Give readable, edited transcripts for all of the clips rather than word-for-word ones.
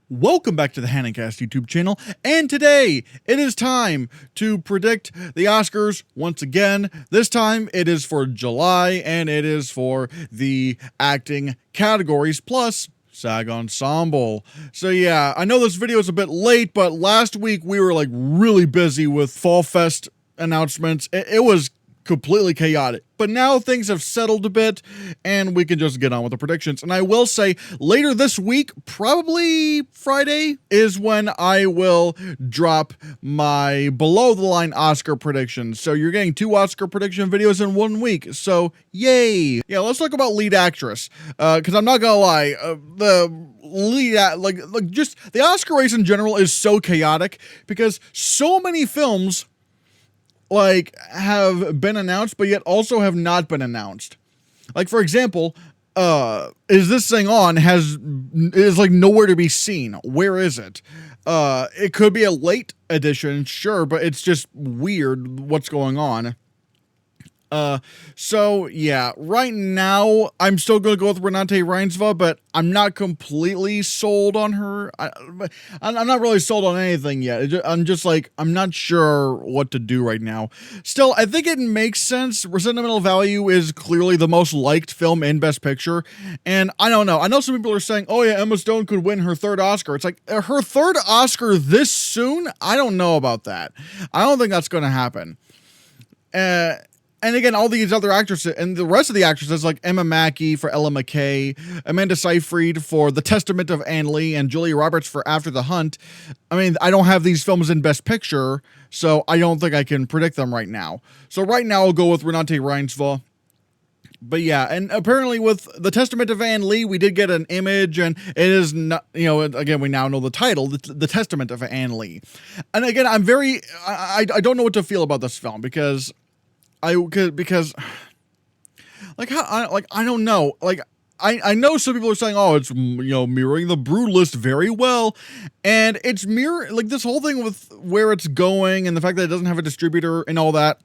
Welcome back to the Hannahcast YouTube channel, and today it is time to predict the Oscars once again. This time it is for July, and it is for the acting categories, plus SAG Ensemble. So yeah, I know this video is a bit late, but last week we were like really busy with Fall Fest announcements. It was completely chaotic, but now things have settled a bit and we can just get on with the predictions. And I will say later this week, probably Friday, is when I will drop my below the line Oscar predictions. So you're getting 2 Oscar prediction videos in 1 week, so yay. Yeah, let's talk about lead actress, because I'm not gonna lie, the lead just the Oscar race in general is so chaotic because so many films have been announced, but yet also have not been announced. Like, for example, Is This Thing On is like nowhere to be seen. Where is it? It could be a late edition, sure, but it's just weird what's going on. So yeah, right now I'm still gonna go with Renate Reinsva, but I'm not completely sold on her. I'm not really sold on anything yet. I'm not sure what to do right now. Still, I think it makes sense. Sentimental Value is clearly the most liked film in Best Picture, and I don't know. I know some people are saying, oh yeah, Emma Stone could win her 3rd Oscar. It's like, her 3rd Oscar this soon? I don't know about that. I don't think that's gonna happen. And again, all these other actresses and the rest of the actresses, like Emma Mackey for Ella McKay, Amanda Seyfried for The Testament of Anne Lee, and Julia Roberts for After the Hunt. I mean, I don't have these films in Best Picture, so I don't think I can predict them right now. So right now I'll go with Renate Reinsva. But yeah, and apparently with The Testament of Anne Lee, we did get an image, and it is not, again, we now know the title, The Testament of Anne Lee. And again, I don't know what to feel about this film because I don't know. I know some people are saying, oh, it's, mirroring The Brutalist very well. And it's this whole thing with where it's going and the fact that it doesn't have a distributor and all that.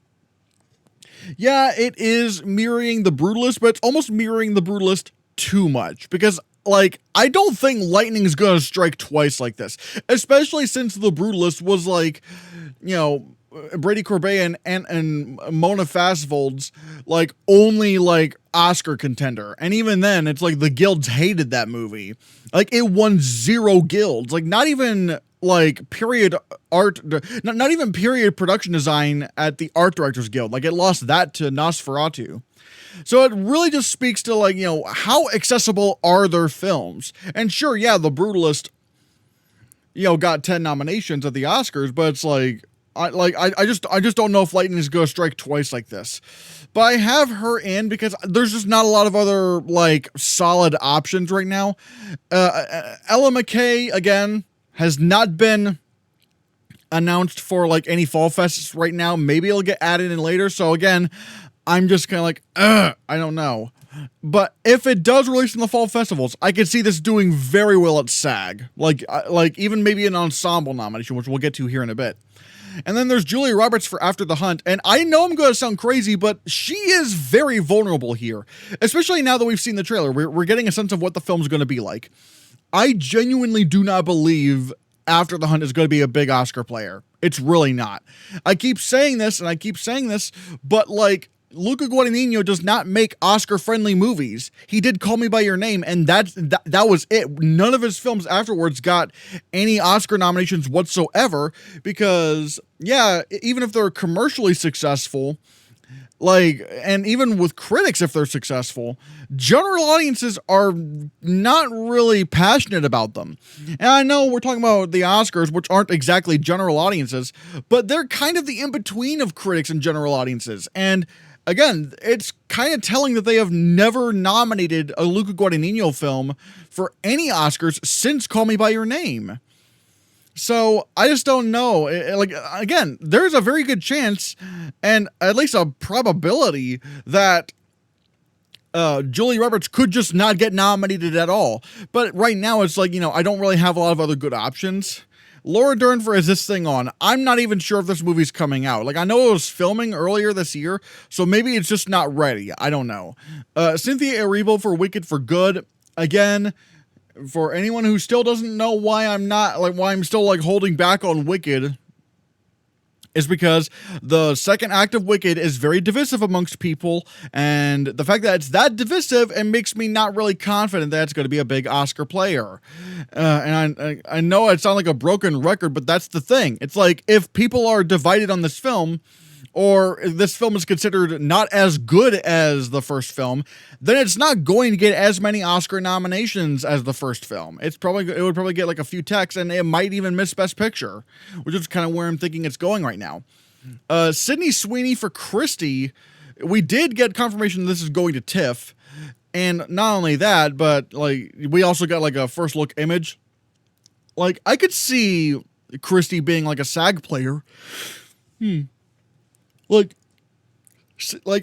Yeah, it is mirroring The Brutalist, but it's almost mirroring The Brutalist too much because, I don't think lightning's gonna strike twice like this, especially since The Brutalist was Brady Corbet and Mona Fastvold's only Oscar contender, and even then it's the guilds hated that movie. It won 0 guilds, not even period art, not even period production design at the Art Directors Guild. It lost that to Nosferatu. So it really just speaks to how accessible are their films. And sure, yeah, The Brutalist got 10 nominations at the Oscars, but it's I just don't know if lightning is going to strike twice like this. But I have her in because there's just not a lot of other solid options right now. Ella McKay, again, has not been announced for any fall fests right now. Maybe it'll get added in later. So again, I'm just kind of I don't know. But if it does release in the fall festivals, I could see this doing very well at SAG. Even maybe an ensemble nomination, which we'll get to here in a bit. And then there's Julia Roberts for After the Hunt. And I know I'm going to sound crazy, but she is very vulnerable here, especially now that we've seen the trailer. We're getting a sense of what the film's going to be like. I genuinely do not believe After the Hunt is going to be a big Oscar player. It's really not. I keep saying this, but Luca Guadagnino does not make Oscar-friendly movies. He did Call Me By Your Name, and that was it. None of his films afterwards got any Oscar nominations whatsoever because, yeah, even if they're commercially successful, and even with critics if they're successful, general audiences are not really passionate about them. And I know we're talking about the Oscars, which aren't exactly general audiences, but they're kind of the in-between of critics and general audiences. And again, it's kind of telling that they have never nominated a Luca Guadagnino film for any Oscars since Call Me By Your Name. So I just don't know. Again, there's a very good chance and at least a probability that Julia Roberts could just not get nominated at all. But right now it's I don't really have a lot of other good options. Laura Dern for Is This Thing On? I'm not even sure if this movie's coming out. I know it was filming earlier this year, so maybe it's just not ready. I don't know. Cynthia Erivo for Wicked for Good. Again, For anyone who still doesn't know why I'm still like holding back on Wicked, is because the second act of Wicked is very divisive amongst people, and the fact that it's that divisive, it makes me not really confident that it's going to be a big Oscar player. And I know it sounds like a broken record, but that's the thing. It's like, if people are divided on this film, or if this film is considered not as good as the first film, then it's not going to get as many Oscar nominations as the first film. It would probably get like a few techs, and it might even miss Best Picture, which is kind of where I'm thinking it's going right now. Sydney Sweeney for Christie, we did get confirmation this is going to TIFF, and not only that, but like we also got like a first look image. Like, I could see Christie being like a SAG player. Like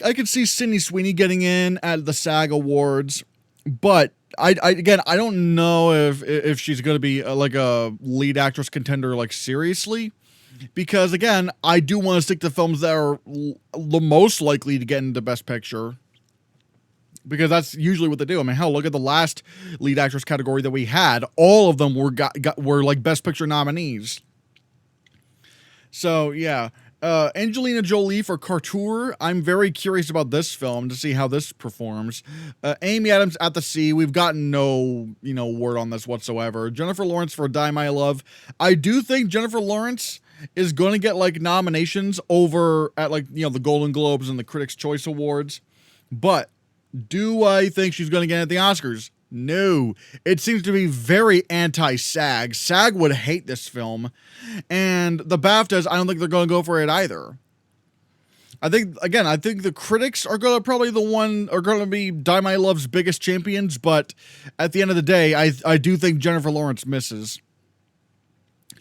I could see Sydney Sweeney getting in at the SAG Awards, but I don't know if she's going to be like a lead actress contender, like seriously, because again, I do want to stick to films that are the most likely to get into Best Picture, because that's usually what they do. I mean, hell, look at the last lead actress category that we had; all of them were like Best Picture nominees. So yeah. Angelina Jolie for Couture. I'm very curious about this film to see how this performs. Amy Adams at the Sea. We've gotten no, word on this whatsoever. Jennifer Lawrence for Die My Love. I do think Jennifer Lawrence is going to get like nominations over at like, the Golden Globes and the Critics' Choice Awards. But do I think she's going to get at the Oscars? No, it seems to be very anti-SAG. SAG would hate this film, and the BAFTAs, I don't think they're going to go for it either. I think the critics are going to be Die My Love's biggest champions, but at the end of the day, I do think Jennifer Lawrence misses.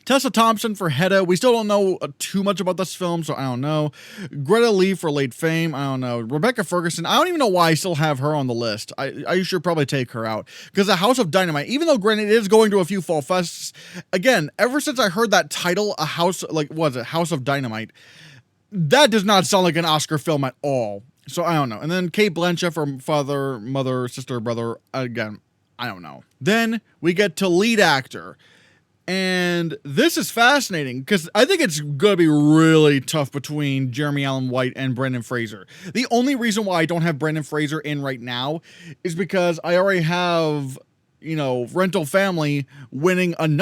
Tessa Thompson for Hedda. We still don't know too much about this film, so I don't know. Greta Lee for Late Fame. I don't know. Rebecca Ferguson. I don't even know why I still have her on the list. I should probably take her out. Because The House of Dynamite, even though granted it is going to a few fall fests, again, ever since I heard that title, House of Dynamite, that does not sound like an Oscar film at all. So I don't know. And then Cate Blanchett for Father, Mother, Sister, Brother. Again, I don't know. Then we get to lead actor. And this is fascinating because I think it's going to be really tough between Jeremy Allen White and Brendan Fraser. The only reason why I don't have Brendan Fraser in right now is because I already have, Rental Family winning an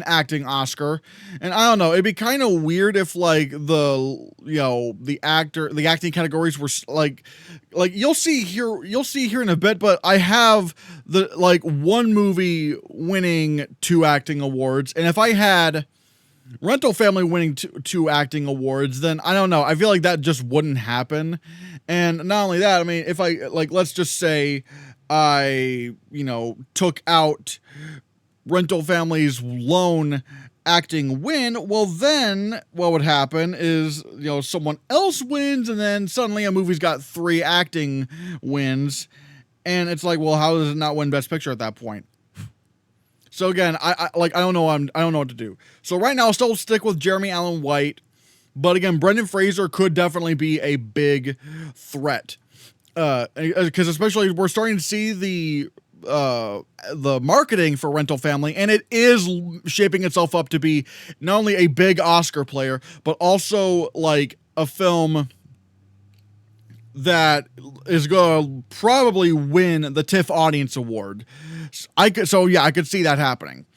acting Oscar. And I don't know, it'd be kind of weird if like the acting categories were like you'll see here in a bit, but I have the like one movie winning 2 acting awards, and if I had Rental Family winning two acting awards, then I don't know, I feel like that just wouldn't happen. And not only that, I mean, if I let's just say I took out Rental Family's lone acting win, well then what would happen is someone else wins, and then suddenly a movie's got 3 acting wins, and it's like, well, how does it not win Best Picture at that point? So again, I don't know what to do. So right now I'll still stick with Jeremy Allen White, but again, Brendan Fraser could definitely be a big threat, because especially we're starting to see the marketing for Rental Family, and it is shaping itself up to be not only a big Oscar player, but also like a film that is going to probably win the TIFF Audience Award. I could see that happening.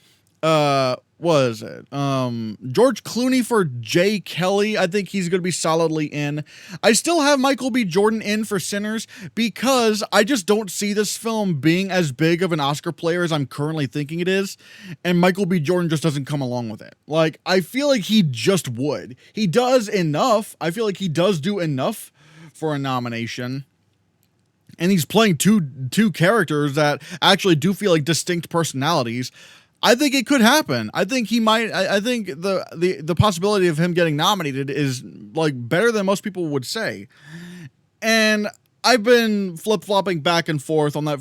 What is it? George Clooney for Jay Kelly. I think he's going to be solidly in. I still have Michael B. Jordan in for Sinners because I just don't see this film being as big of an Oscar player as I'm currently thinking it is. And Michael B. Jordan just doesn't come along with it. Like, I feel like he just would. He does enough. I feel like he does do enough for a nomination. And he's playing two characters that actually do feel like distinct personalities. I think it could happen. I think he might. I think the possibility of him getting nominated is like better than most people would say. And I've been flip-flopping back and forth on that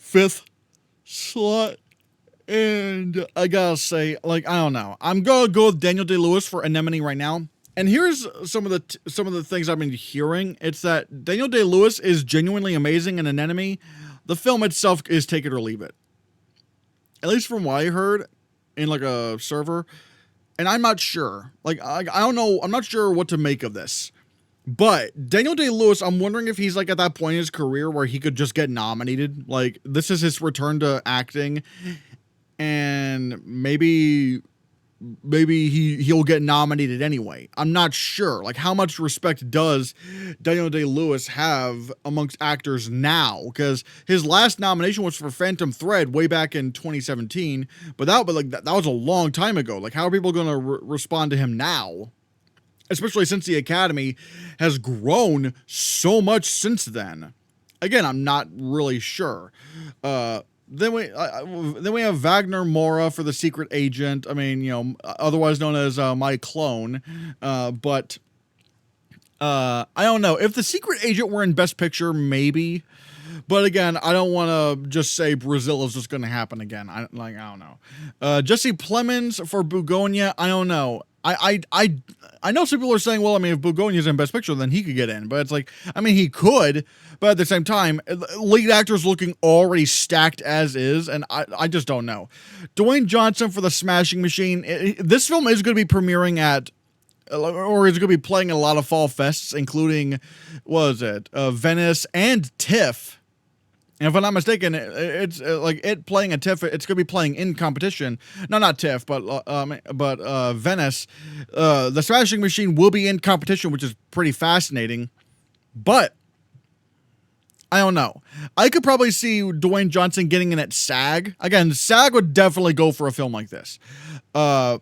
5th slot. And I gotta say, I don't know. I'm gonna go with Daniel Day-Lewis for Anemone right now. And here's some of the things I've been hearing. It's that Daniel Day-Lewis is genuinely amazing in Anemone, the film itself is take it or leave it. At least from what I heard in like a server. And I'm not sure. Like, I don't know. I'm not sure what to make of this. But Daniel Day-Lewis, I'm wondering if he's like at that point in his career where he could just get nominated. Like, this is his return to acting. And maybe he'll get nominated anyway. I'm not sure. Like, how much respect does Daniel Day-Lewis have amongst actors now? Because his last nomination was for Phantom Thread way back in 2017, but that was a long time ago. Like, how are people going to respond to him now? Especially since the Academy has grown so much since then. Again, I'm not really sure. Then we have Wagner Moura for The Secret Agent. I mean, you know, otherwise known as My Clone. But I don't know. If The Secret Agent were in Best Picture, maybe. But again, I don't want to just say Brazil is just going to happen again. I don't know. Jesse Plemons for Bugonia. I don't know. I know some people are saying, well, I mean, if Bugonia's in Best Picture, then he could get in. But it's like, I mean, he could, but at the same time, lead actor's looking already stacked as is, and I just don't know. Dwayne Johnson for The Smashing Machine. This film is going to be premiering at, or is going to be playing at a lot of fall fests, including, Venice and TIFF. And if I'm not mistaken, it's like it playing at TIFF. It's going to be playing in competition. No, not TIFF, but Venice. The Smashing Machine will be in competition, which is pretty fascinating. But I don't know. I could probably see Dwayne Johnson getting in at SAG. Again, SAG would definitely go for a film like this. And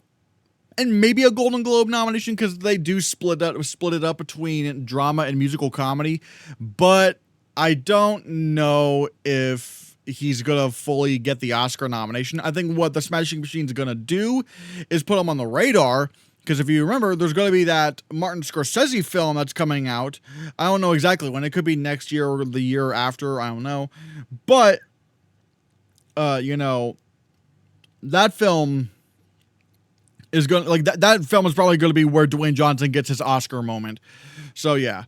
maybe a Golden Globe nomination because they do split it up between drama and musical comedy. But I don't know if he's going to fully get the Oscar nomination. I think what The Smashing Machine's going to do is put him on the radar, because if you remember, there's going to be that Martin Scorsese film that's coming out. I don't know exactly when. It could be next year or the year after. I don't know. But, you know, that film is going to, like, that film is probably going to be where Dwayne Johnson gets his Oscar moment. So, yeah.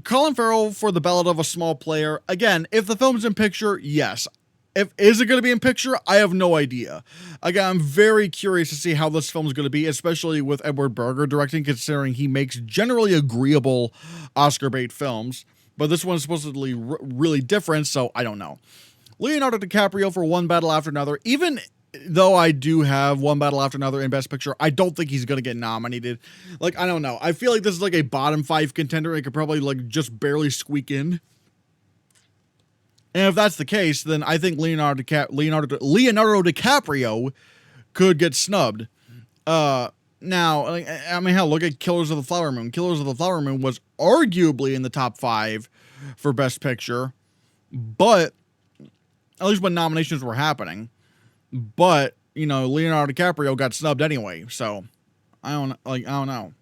Colin Farrell for The Ballad of a Small Player. Again, if the film's in picture, yes. Is it going to be in picture? I have no idea. Again, I'm very curious to see how this film is going to be, especially with Edward Berger directing, considering he makes generally agreeable Oscar bait films. But this one's supposedly really different, so I don't know. Leonardo DiCaprio for One Battle After Another. Even though I do have One Battle After Another in Best Picture, I don't think he's going to get nominated. Like, I don't know. I feel like this is like a bottom 5 contender. It could probably like just barely squeak in. And if that's the case, then I think Leonardo DiCaprio could get snubbed. Now, I mean, hell, look at Killers of the Flower Moon. Killers of the Flower Moon was arguably in the top 5 for Best Picture, but at least when nominations were happening. But, you know, Leonardo DiCaprio got snubbed anyway, so I don't know.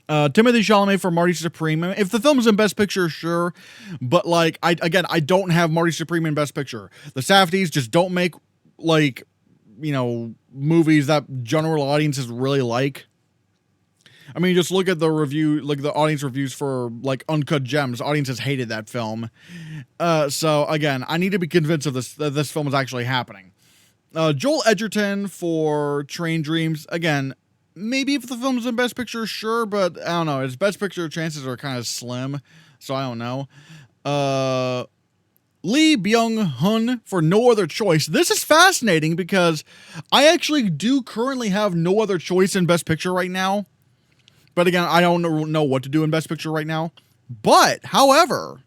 Timothée Chalamet for Marty Supreme. If the film's in Best Picture, sure, but like I don't have Marty Supreme in Best Picture. The Safdies just don't make, like, you know, movies that general audiences really like. I mean, just look at the review, like the audience reviews for like Uncut Gems. Audiences hated that film. So again, I need to be convinced of that this film is actually happening. Joel Edgerton for Train Dreams. Again, maybe if the film's in Best Picture, sure, but I don't know. His Best Picture chances are kind of slim, so I don't know. Lee Byung-hun for No Other Choice. This is fascinating because I actually do currently have No Other Choice in Best Picture right now. But again, I don't know what to do in Best Picture right now. But, however,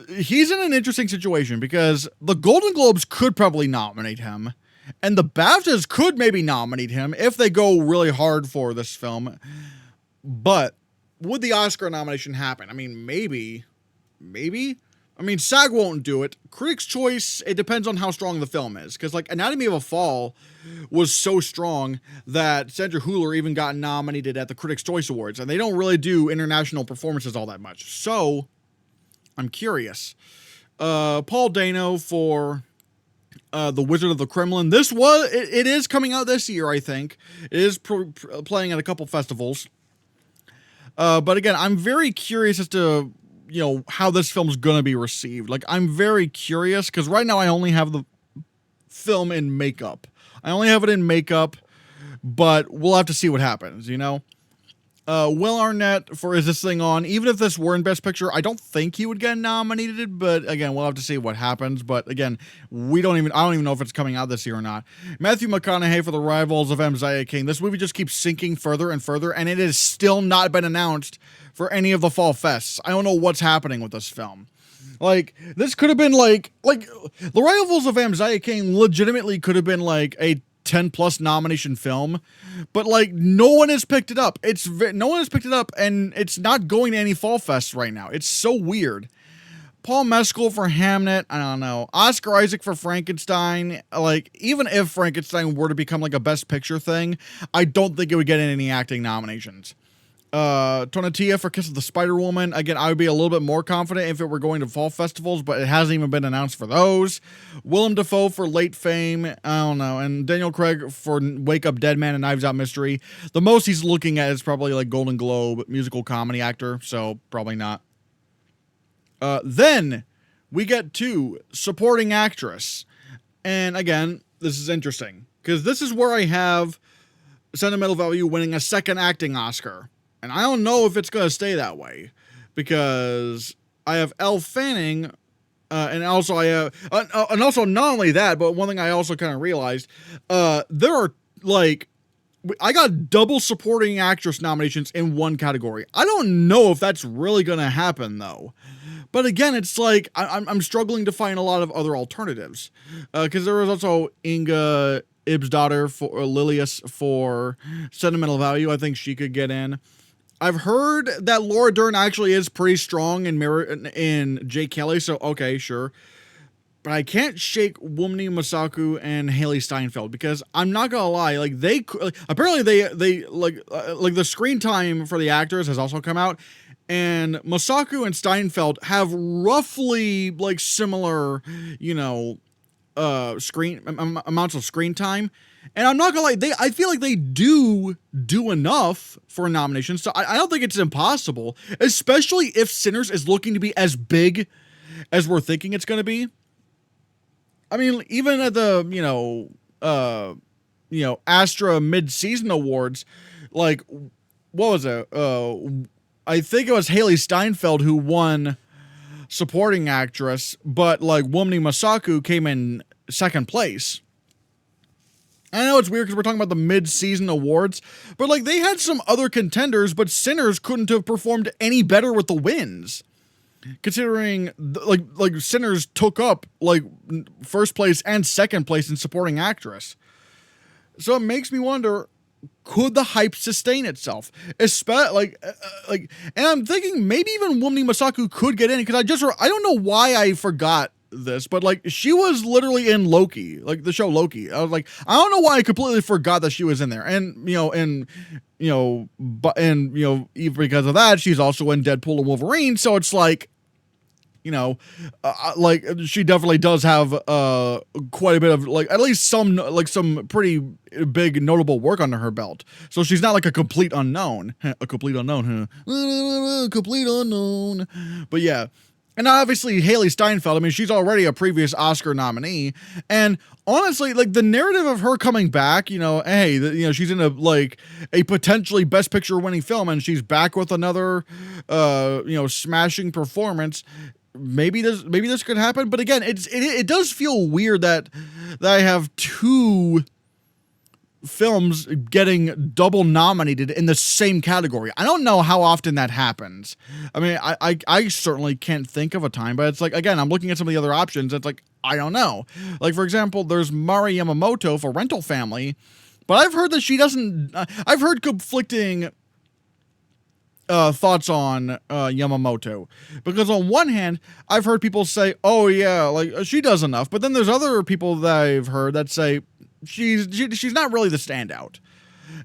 he's in an interesting situation because the Golden Globes could probably nominate him, and the BAFTAs could maybe nominate him if they go really hard for this film. But would the Oscar nomination happen? I mean, maybe. I mean, SAG won't do it. Critics' Choice, it depends on how strong the film is. Because, like, Anatomy of a Fall was so strong that Sandra Hüller even got nominated at the Critics' Choice Awards. And they don't really do international performances all that much. So, I'm curious. Paul Dano for The Wizard of the Kremlin. It is coming out this year, I think. It is playing at a couple festivals. But again, I'm very curious as to how this film's gonna be received. Like, I'm very curious because right now I only have the film in makeup. I only have it in makeup, but we'll have to see what happens, Will Arnett for Is This Thing On? Even if this were in Best Picture, I don't think he would get nominated, but again, we'll have to see what happens. But again, I don't even know if it's coming out this year or not. Matthew McConaughey for The Rivals of M. Zaya King. This movie just keeps sinking further and further, and it has still not been announced for any of the fall fests. I don't know what's happening with this film. Like, this could have been like The Rivals of M. Zaya King legitimately could have been like a 10 plus nomination film, but like no one has picked it up. No one has picked it up, and it's not going to any fall fests right now. It's so weird. Paul Mescal for Hamnet, I don't know. Oscar Isaac for Frankenstein. Like, even if Frankenstein were to become like a Best Picture thing, I don't think it would get any acting nominations. Tonatia for Kiss of the Spider-Woman. Again, I would be a little bit more confident if it were going to fall festivals, but it hasn't even been announced for those. Willem Dafoe for Late Fame. I don't know. And Daniel Craig for Wake Up Dead Man and Knives Out Mystery. The most he's looking at is probably like Golden Globe musical comedy actor, so probably not. Then we get to supporting actress. And again, this is interesting because this is where I have Sentimental Value winning a second acting Oscar. And I don't know if it's going to stay that way because I have Elle Fanning, and also I have, and also not only that, but one thing I also kind of realized, there are like, I got double supporting actress nominations in one category. I don't know if that's really going to happen though. But again, it's like, I'm struggling to find a lot of other alternatives, because there was also Inga Ibsdottir for Lilius for Sentimental Value. I think she could get in. I've heard that Laura Dern actually is pretty strong in Jake Kelly, so okay, sure. But I can't shake Wunmi Mosaku and Haley Steinfeld because I'm not gonna lie, like apparently they like the screen time for the actors has also come out, and Mosaku and Steinfeld have roughly like similar, screen amounts of screen time. And I'm not gonna lie, I feel like they do enough for a nomination. So I don't think it's impossible, especially if Sinners is looking to be as big as we're thinking it's gonna be. I mean, even at the Astra mid-season awards, like what was it? I think it was Haley Steinfeld who won supporting actress, but like Wunmi Mosaku came in second place. I know it's weird because we're talking about the mid-season awards, but like they had some other contenders, but Sinners couldn't have performed any better with the wins. Considering like Sinners took up like first place and second place in supporting actress. So it makes me wonder, could the hype sustain itself? And I'm thinking maybe even Wunmi Mosaku could get in because I don't know why I forgot this, but like she was literally in Loki, like the show Loki. I was like, I don't know why I completely forgot that she was in there, and even because of that, she's also in Deadpool and Wolverine. So it's like, like she definitely does have quite a bit of like at least some pretty big notable work under her belt. So she's not like a complete unknown, complete unknown. But yeah. And obviously Haley Steinfeld, I mean, she's already a previous Oscar nominee. And honestly, like the narrative of her coming back, she's in a potentially Best Picture winning film and she's back with another, smashing performance. Maybe this could happen. But again, it does feel weird that I have two films getting double nominated in the same category. I don't know how often that happens. I mean, I certainly can't think of a time, but it's like, again, I'm looking at some of the other options. It's like, I don't know. Like, for example, there's Mari Yamamoto for Rental Family, but I've heard that I've heard conflicting thoughts on Yamamoto, because on one hand, I've heard people say, oh yeah, like she does enough. But then there's other people that I've heard that say, she's not really the standout.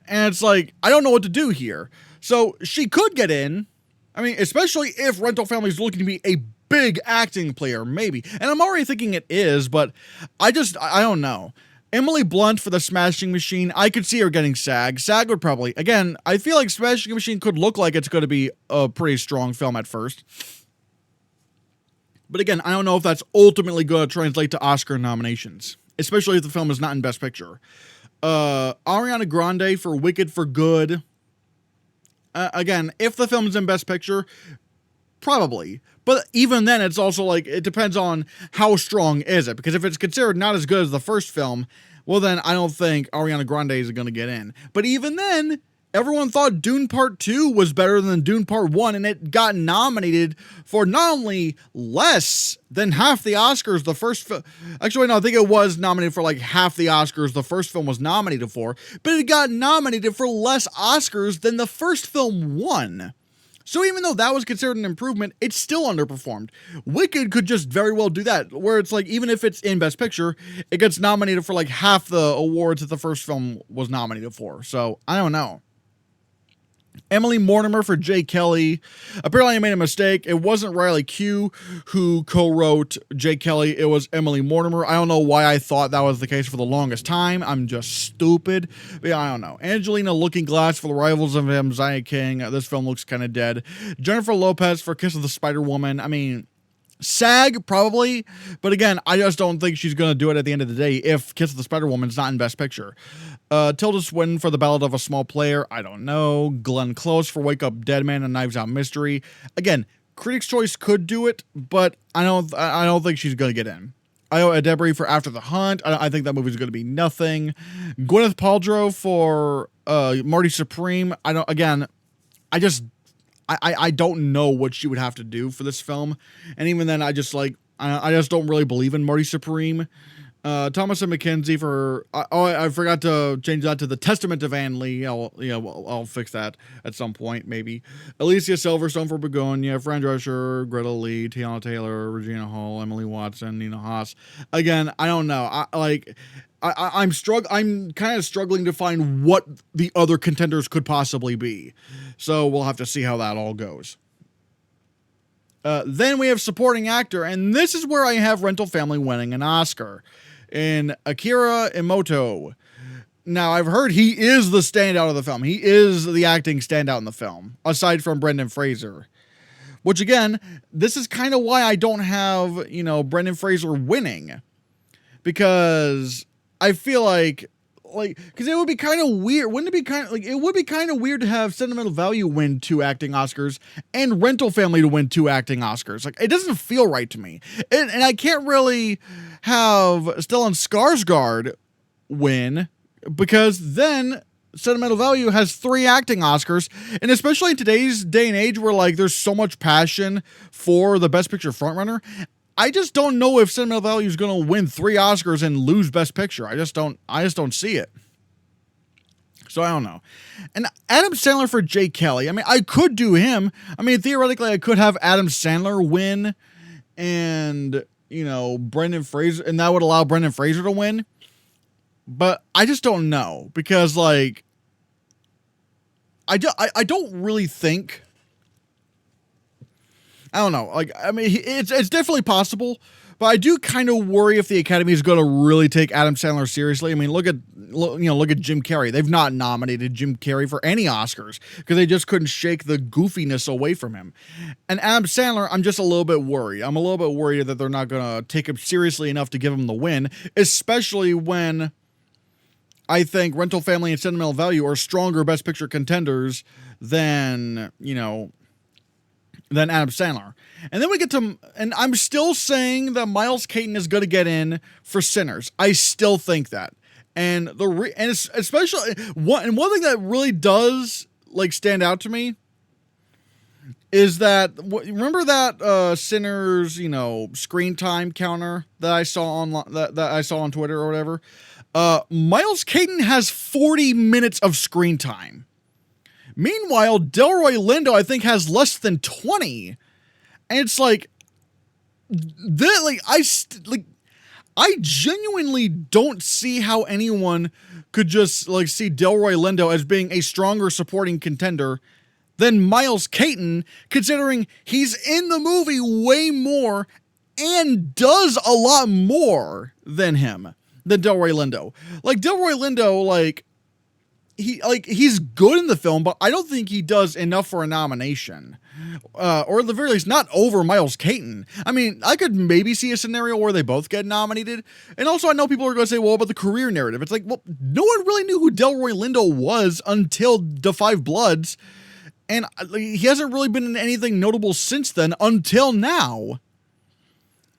And it's like, I don't know what to do here. So she could get in. I mean, especially if Rental Family is looking to be a big acting player, maybe. And I'm already thinking it is, but I don't know. Emily Blunt for The Smashing Machine, I could see her getting SAG. SAG would probably, again, I feel like Smashing Machine could look like it's going to be a pretty strong film at first. But again, I don't know if that's ultimately going to translate to Oscar nominations, especially if the film is not in Best Picture. Ariana Grande for Wicked for Good. Again, if the film is in Best Picture, probably. But even then, it's also like, it depends on how strong is it. Because if it's considered not as good as the first film, well then I don't think Ariana Grande is going to get in. But even then, everyone thought Dune Part 2 was better than Dune Part 1, and it got nominated for not only less than half the Oscars the first film. Actually, no, I think it was nominated for like half the Oscars the first film was nominated for, but it got nominated for less Oscars than the first film won. So even though that was considered an improvement, it still underperformed. Wicked could just very well do that, where it's like, even if it's in Best Picture, it gets nominated for like half the awards that the first film was nominated for. So, I don't know. Emily Mortimer for Jay Kelly. Apparently I made a mistake. It wasn't Riley Q who co-wrote Jay Kelly. It was Emily Mortimer. I don't know why I thought that was the case for the longest time. I'm just stupid. But yeah, I don't know. Angelina Looking Glass for The Rivals of Messiah King. This film looks kind of dead. Jennifer Lopez for Kiss of the Spider Woman. I mean, SAG, probably. But again, I just don't think she's going to do it at the end of the day if Kiss of the Spider Woman's not in Best Picture. Tilda Swinton for The Ballad of a Small Player. I don't know. Glenn Close for Wake Up Dead Man and Knives Out Mystery. Again, Critics' Choice could do it, but I don't think she's going to get in. Io Debris for After the Hunt. I think that movie's going to be nothing. Gwyneth Paltrow for Marty Supreme. I don't know what she would have to do for this film, and even then, I just don't really believe in Marty Supreme. Thomas and McKenzie for I forgot to change that to The Testament of Anne Lee. I'll fix that at some point, maybe. Alicia Silverstone for Begonia, Fran Drescher, Greta Lee, Tiana Taylor, Regina Hall, Emily Watson, Nina Haas. Again, I don't know. I'm kind of struggling to find what the other contenders could possibly be. So we'll have to see how that all goes. Then we have supporting actor, and this is where I have Rental Family winning an Oscar. In Akira Emoto. Now, I've heard he is the standout of the film. He is the acting standout in the film, aside from Brendan Fraser. Which, again, this is kind of why I don't have, Brendan Fraser winning. Because I feel like, because it would be kind of weird. Wouldn't it be it would be kind of weird to have Sentimental Value win 2 acting Oscars and Rental Family to win 2 acting Oscars. Like, it doesn't feel right to me. And I can't really have Stellan Skarsgård win, because then Sentimental Value has 3 acting Oscars, and especially in today's day and age where there's so much passion for the Best Picture frontrunner, I just don't know if Sentimental Value is going to win 3 Oscars and lose Best Picture. I just don't see it. So I don't know. And Adam Sandler for Jay Kelly. I mean, I could do him. I mean, theoretically, I could have Adam Sandler win, and Brendan Fraser, and that would allow Brendan Fraser to win. But I just don't know, because I don't really think. I don't know. I mean, it's definitely possible, but I do kind of worry if the Academy is going to really take Adam Sandler seriously. I mean, look at Jim Carrey. They've not nominated Jim Carrey for any Oscars because they just couldn't shake the goofiness away from him. And Adam Sandler, I'm just a little bit worried. I'm a little bit worried that they're not going to take him seriously enough to give him the win, especially when I think Rental Family and Sentimental Value are stronger Best Picture contenders than Adam Sandler. And then we get to, and I'm still saying that Miles Keaton is going to get in for Sinners. I still think that. And especially one thing that really does stand out to me is that, remember that Sinners, screen time counter that I saw on that I saw on Twitter or whatever. Miles Keaton has 40 minutes of screen time. Meanwhile, Delroy Lindo, I think, has less than 20. And it's I genuinely don't see how anyone could just see Delroy Lindo as being a stronger supporting contender than Miles Keaton, considering he's in the movie way more and does a lot more than Delroy Lindo. Delroy Lindo, he's good in the film, but I don't think he does enough for a nomination. or at the very least, not over Miles Keaton. I mean, I could maybe see a scenario where they both get nominated. And also, I know people are going to say, well, about the career narrative. It's like, well, no one really knew who Delroy Lindo was until The Five Bloods. And he hasn't really been in anything notable since then until now.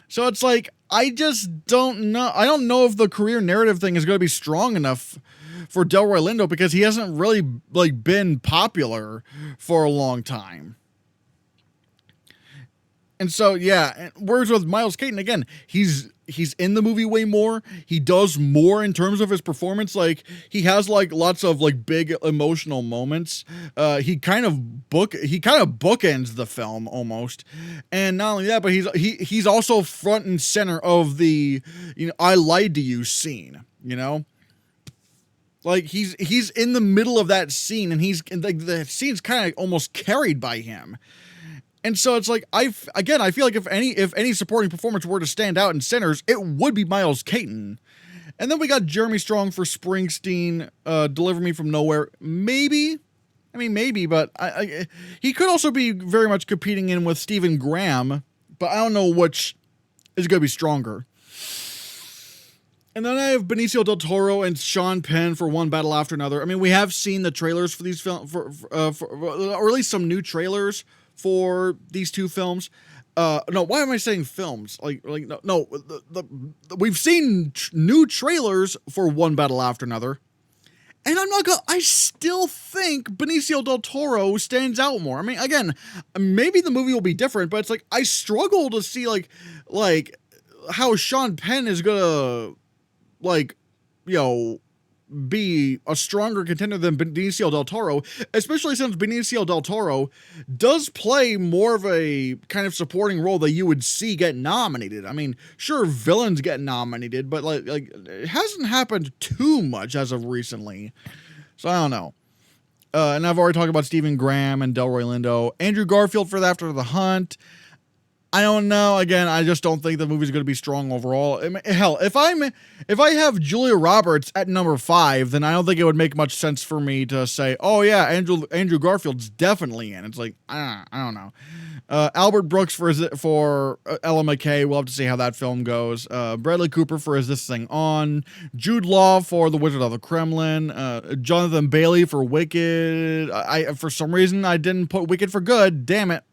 So it's like, I just don't know. I don't know if the career narrative thing is going to be strong enough for Delroy Lindo because he hasn't really been popular for a long time. And so, yeah, whereas with Miles Keaton, again, he's in the movie way more. He does more in terms of his performance. Like, he has lots of big emotional moments. He kind of bookends the film almost. And not only that, but he's also front and center of the, I lied to you scene, Like, he's in the middle of that scene, and the scene's kind of almost carried by him. And so it's like, I feel like if any supporting performance were to stand out in Sinners, it would be Miles Keaton. And then we got Jeremy Strong for Springsteen, Deliver Me From Nowhere. Maybe, but he could also be very much competing in with Stephen Graham, but I don't know which is going to be stronger. And then I have Benicio del Toro and Sean Penn for One Battle After Another. I mean, we have seen the trailers for these films, or at least some new trailers for these two films. No, why am I saying films? We've seen new trailers for One Battle After Another. And I still think Benicio del Toro stands out more. I mean, again, maybe the movie will be different, but it's like, I struggle to see how Sean Penn is gonna be a stronger contender than Benicio del Toro, especially since Benicio del Toro does play more of a kind of supporting role that you would see get nominated. I mean, sure, villains get nominated, but it hasn't happened too much as of recently. So I don't know. And I've already talked about Stephen Graham and Delroy Lindo. Andrew Garfield for After the Hunt. I don't know. Again, I just don't think the movie's going to be strong overall. Hell, if I have Julia Roberts at number 5, then I don't think it would make much sense for me to say, oh yeah, Andrew Garfield's definitely in. It's like, I don't know. Albert Brooks for Ella McKay. We'll have to see how that film goes. Bradley Cooper for Is This Thing On? Jude Law for The Wizard of the Kremlin. Jonathan Bailey for Wicked. For some reason, I didn't put Wicked for Good. Damn it.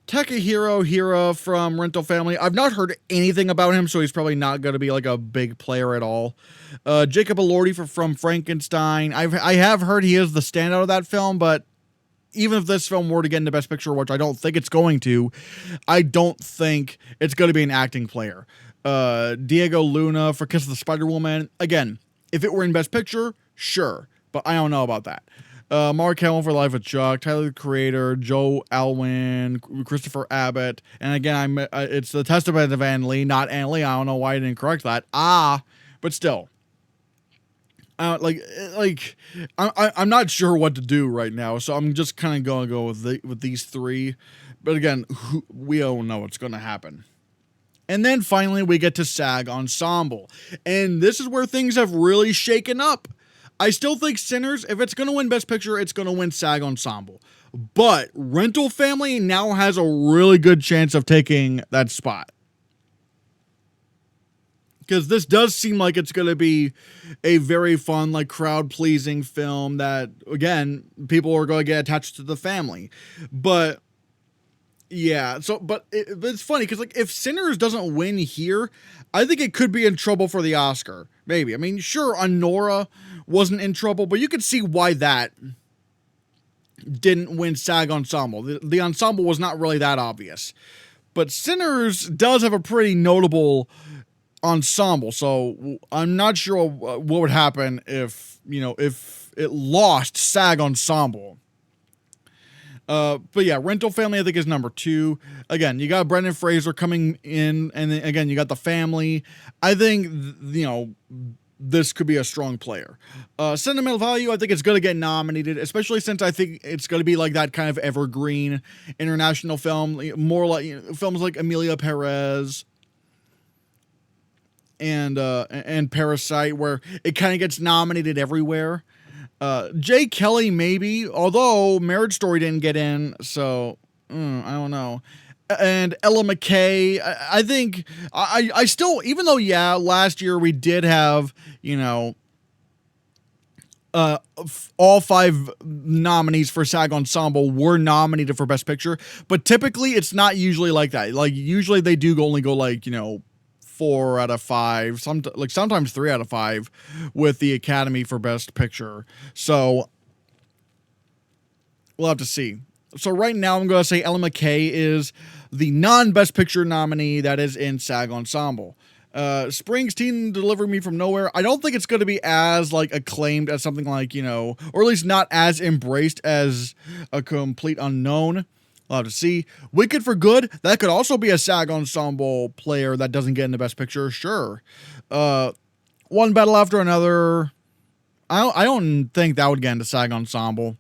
Takahiro Hira from Rental Family. I've not heard anything about him, so he's probably not going to be a big player at all. Jacob Elordi from Frankenstein. I have heard he is the standout of that film, but even if this film were to get into Best Picture, which I don't think it's going to, I don't think it's going to be an acting player. Diego Luna for Kiss of the Spider-Woman. Again, if it were in Best Picture, sure, but I don't know about that. Mark Hamill for Life of Chuck, Tyler the Creator, Joe Alwyn, Christopher Abbott, and again, it's the Testament of Ann Lee, not Ann Lee. I don't know why I didn't correct that. But still, I'm not sure what to do right now, so I'm just kind of going to go with these three. But again, we don't know what's going to happen. And then finally, we get to SAG Ensemble, and this is where things have really shaken up. I still think Sinners, if it's going to win Best Picture, it's going to win SAG Ensemble. But Rental Family now has a really good chance of taking that spot. Because this does seem like it's going to be a very fun, crowd-pleasing film that, again, people are going to get attached to the family. But, yeah, but it's funny, because, if Sinners doesn't win here, I think it could be in trouble for the Oscar. Maybe. I mean, sure, Honora wasn't in trouble, but you could see why that didn't win SAG Ensemble. The ensemble was not really that obvious. But Sinners does have a pretty notable ensemble, so I'm not sure what would happen if it lost SAG Ensemble. But yeah, Rental Family I think is number 2. Again, you got Brendan Fraser coming in, and then again you got the family. I think this could be a strong player. Sentimental Value, I think it's going to get nominated, especially since I think it's going to be that kind of evergreen international film, more like films like Emilia Perez and Parasite, where it kind of gets nominated everywhere. Jay Kelly maybe, although Marriage Story didn't get in, so I don't know. And Ella McKay, I think I still, even though last year we did have, you know, all 5 nominees for SAG Ensemble were nominated for Best Picture, but typically it's not usually like that. Like usually they do only go like, you know, 4 out of 5, sometimes 3 out of 5 with the Academy for Best Picture. So we'll have to see. So right now I'm going to say Ella McKay is the non-Best Picture nominee that is in SAG Ensemble. Springsteen Delivered Me From Nowhere. I don't think it's going to be as like acclaimed as something like, you know, or at least not as embraced as A Complete Unknown. We'll have to see. Wicked for Good. That could also be a SAG Ensemble player that doesn't get in the Best Picture. Sure. One Battle After Another. I don't think that would get into SAG Ensemble.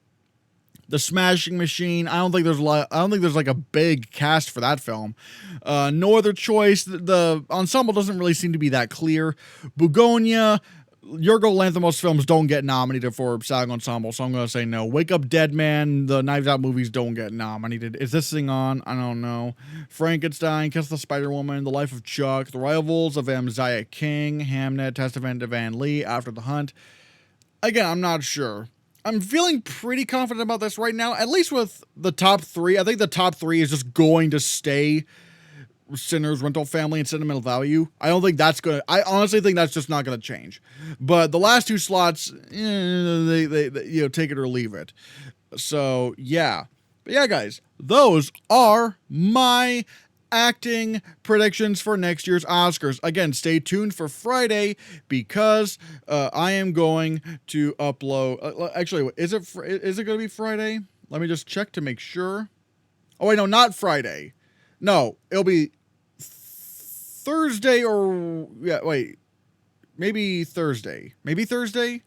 The Smashing Machine. I don't think there's like a big cast for that film. No Other Choice. The ensemble doesn't really seem to be that clear. Bugonia. Yorgo Lanthimos films don't get nominated for SAG Ensemble, so I'm going to say no. Wake Up Dead Man, the Knives Out movies don't get nominated. Is this thing on? I don't know. Frankenstein, Kiss the Spider-Woman, The Life of Chuck, The Rivals of Amziah King, Hamnet, Testament of Van Lee, After the Hunt. Again, I'm not sure. I'm feeling pretty confident about this right now, at least with the top 3. I think the top 3 is just going to stay Sinners, Rental Family, and Sentimental Value. I don't think that's gonna. I honestly think that's just not gonna change. But the last 2 slots, they you know, take it or leave it. So yeah, but yeah, guys, those are my acting predictions for next year's Oscars. Again, stay tuned for Friday because I am going to upload. Actually, is it going to be Friday? Let me just check to make sure. Oh wait, no, not Friday. No, it'll be Thursday or maybe Thursday. Maybe Thursday?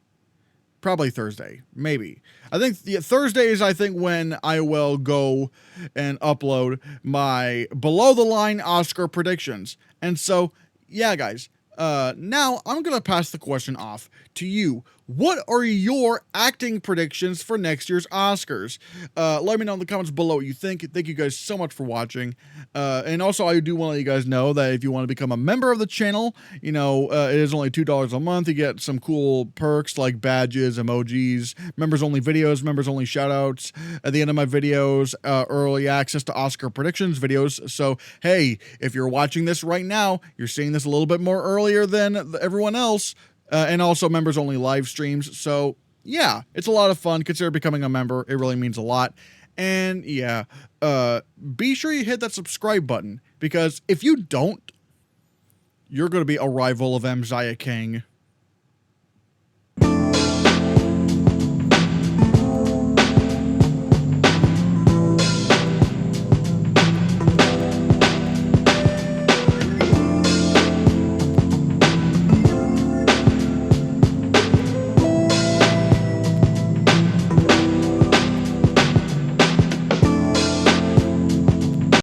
Probably Thursday. Maybe. I think Thursday is when I will go and upload my below the line Oscar predictions. And so, yeah, guys, now I'm going to pass the question off to you. What are your acting predictions for next year's Oscars? Let me know in the comments below what you think. Thank you guys so much for watching. And also, I do want to let you guys know that if you want to become a member of the channel, you know, it is only $2 a month. You get some cool perks like badges, emojis, members-only videos, members-only shoutouts at the end of my videos, early access to Oscar predictions videos. So, hey, if you're watching this right now, you're seeing this a little bit more earlier than everyone else. And also members-only live streams. So, yeah, it's a lot of fun. Consider becoming a member. It really means a lot. And, yeah, be sure you hit that subscribe button. Because if you don't, you're going to be a rival of Amziah King.